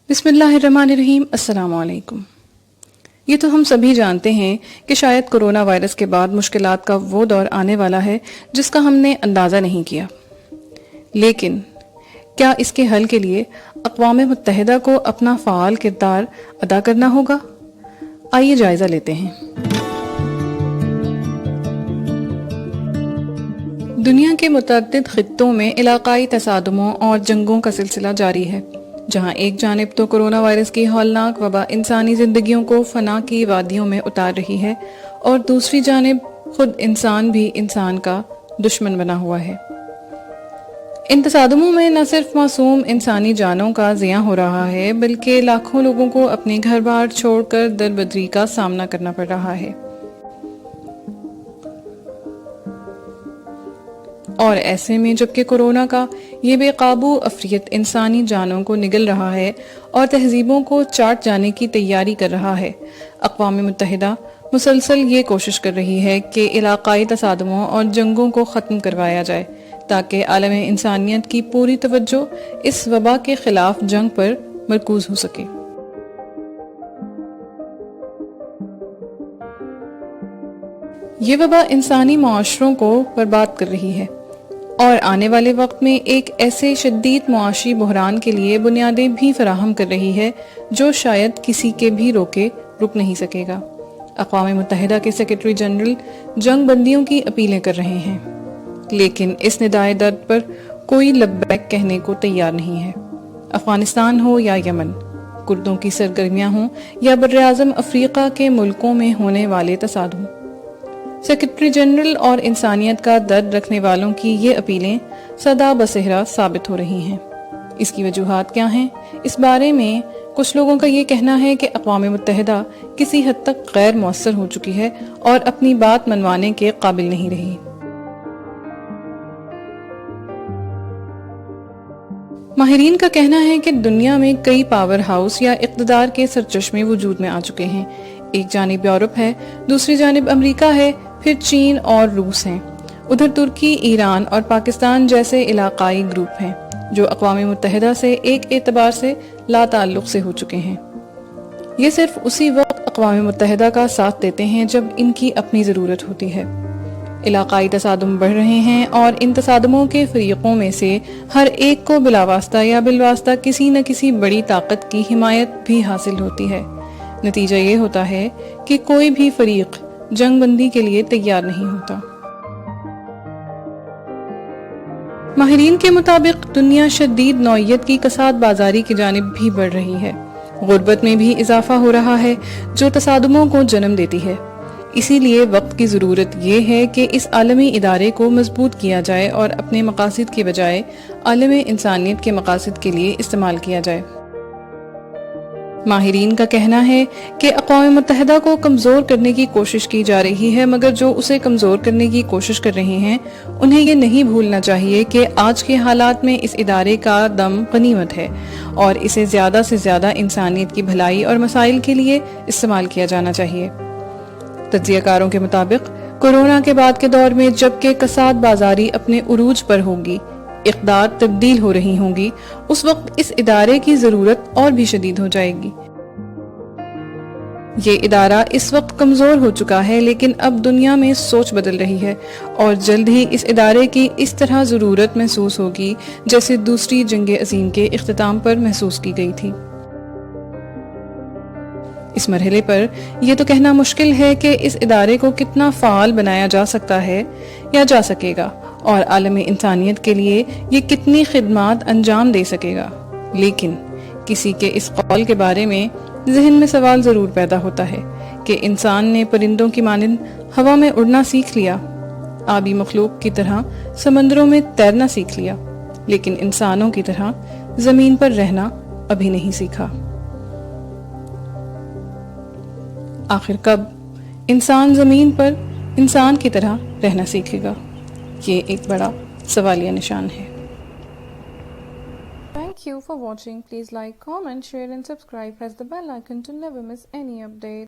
بسم اللہ الرحمن الرحیم۔ السلام علیکم۔ یہ تو ہم سبھی جانتے ہیں کہ شاید کرونا وائرس کے بعد مشکلات کا وہ دور آنے والا ہے جس کا ہم نے اندازہ نہیں کیا، لیکن کیا اس کے حل کے لیے اقوام متحدہ کو اپنا فعال کردار ادا کرنا ہوگا؟ آئیے جائزہ لیتے ہیں۔ دنیا کے متعدد خطوں میں علاقائی تصادموں اور جنگوں کا سلسلہ جاری ہے، جہاں ایک جانب تو کرونا وائرس کی ہولناک وبا انسانی زندگیوں کو فنا کی وادیوں میں اتار رہی ہے، اور دوسری جانب خود انسان بھی انسان کا دشمن بنا ہوا ہے۔ ان تصادموں میں نہ صرف معصوم انسانی جانوں کا زیاں ہو رہا ہے، بلکہ لاکھوں لوگوں کو اپنے گھر بار چھوڑ کر در بدری کا سامنا کرنا پڑ رہا ہے۔ اور ایسے میں جبکہ کورونا کا یہ بے قابو افریت انسانی جانوں کو نگل رہا ہے اور تہذیبوں کو چاٹ جانے کی تیاری کر رہا ہے، اقوام متحدہ مسلسل یہ کوشش کر رہی ہے کہ علاقائی تصادموں اور جنگوں کو ختم کروایا جائے تاکہ عالم انسانیت کی پوری توجہ اس وبا کے خلاف جنگ پر مرکوز ہو سکے۔ یہ وبا انسانی معاشروں کو برباد کر رہی ہے اور آنے والے وقت میں ایک ایسے شدید معاشی بحران کے لیے بنیادیں بھی فراہم کر رہی ہے جو شاید کسی کے بھی روکے رک نہیں سکے گا۔ اقوام متحدہ کے سیکرٹری جنرل جنگ بندیوں کی اپیلیں کر رہے ہیں، لیکن اس ندائے درد پر کوئی لبیک کہنے کو تیار نہیں ہے۔ افغانستان ہو یا یمن، کردوں کی سرگرمیاں ہوں یا براعظم افریقہ کے ملکوں میں ہونے والے تصادم، سیکرٹری جنرل اور انسانیت کا درد رکھنے والوں کی یہ اپیلیں سدا بصہرا ثابت ہو رہی ہیں۔ اس کی وجوہات کیا ہیں؟ اس بارے میں کچھ لوگوں کا یہ کہنا ہے کہ اقوام متحدہ کسی حد تک غیر مؤثر ہو چکی ہے اور اپنی بات منوانے کے قابل نہیں رہی۔ ماہرین کا کہنا ہے کہ دنیا میں کئی پاور ہاؤس یا اقتدار کے سرچشمے وجود میں آ چکے ہیں۔ ایک جانب یورپ ہے، دوسری جانب امریکا ہے، پھر چین اور روس ہیں، ادھر ترکی، ایران اور پاکستان جیسے علاقائی گروپ ہیں جو اقوام متحدہ سے ایک اعتبار سے لا تعلق سے ہو چکے ہیں۔ یہ صرف اسی وقت اقوام متحدہ کا ساتھ دیتے ہیں جب ان کی اپنی ضرورت ہوتی ہے۔ علاقائی تصادم بڑھ رہے ہیں اور ان تصادموں کے فریقوں میں سے ہر ایک کو بلا واسطہ یا بالواسطہ کسی نہ کسی بڑی طاقت کی حمایت بھی حاصل ہوتی ہے۔ نتیجہ یہ ہوتا ہے کہ کوئی بھی فریق جنگ بندی کے لیے تیار نہیں ہوتا۔ ماہرین کے مطابق دنیا شدید نوعیت کی کساد بازاری کی جانب بھی بڑھ رہی ہے۔ غربت میں بھی اضافہ ہو رہا ہے جو تصادموں کو جنم دیتی ہے۔ اسی لیے وقت کی ضرورت یہ ہے کہ اس عالمی ادارے کو مضبوط کیا جائے اور اپنے مقاصد کی بجائے عالم انسانیت کے مقاصد کے لیے استعمال کیا جائے۔ ماہرین کا کہنا ہے کہ اقوام متحدہ کو کمزور کرنے کی کوشش کی جا رہی ہے، مگر جو اسے کمزور کرنے کی کوشش کر رہے ہیں انہیں یہ نہیں بھولنا چاہیے کہ آج کے حالات میں اس ادارے کا دم غنیمت ہے اور اسے زیادہ سے زیادہ انسانیت کی بھلائی اور مسائل کے لیے استعمال کیا جانا چاہیے۔ تجزیہ کاروں کے مطابق کورونا کے بعد کے دور میں جبکہ کساد بازاری اپنے عروج پر ہوگی، اقدار تبدیل ہو رہی ہوں گی، اس وقت اس ادارے کی ضرورت اور بھی شدید ہو جائے گی۔ یہ ادارہ اس وقت کمزور ہو چکا ہے، لیکن اب دنیا میں سوچ بدل رہی ہے اور جلد ہی اس ادارے کی اس طرح ضرورت محسوس ہوگی جیسے دوسری جنگ عظیم کے اختتام پر محسوس کی گئی تھی۔ اس مرحلے پر یہ تو کہنا مشکل ہے کہ اس ادارے کو کتنا فعال بنایا جا سکتا ہے یا جا سکے گا اور عالم انسانیت کے لیے یہ کتنی خدمات انجام دے سکے گا، لیکن کسی کے اس قول کے بارے میں ذہن میں سوال ضرور پیدا ہوتا ہے کہ انسان نے پرندوں کی مانند ہوا میں اڑنا سیکھ لیا، آبی مخلوق کی طرح سمندروں میں تیرنا سیکھ لیا، لیکن انسانوں کی طرح زمین پر رہنا ابھی نہیں سیکھا۔ آخر کب انسان زمین پر انسان کی طرح رہنا سیکھے گا؟ یہ ایک بڑا سوالیہ نشان ہے۔ Thank you for watching. Please like, comment, share and subscribe. Press the bell icon to never miss any update.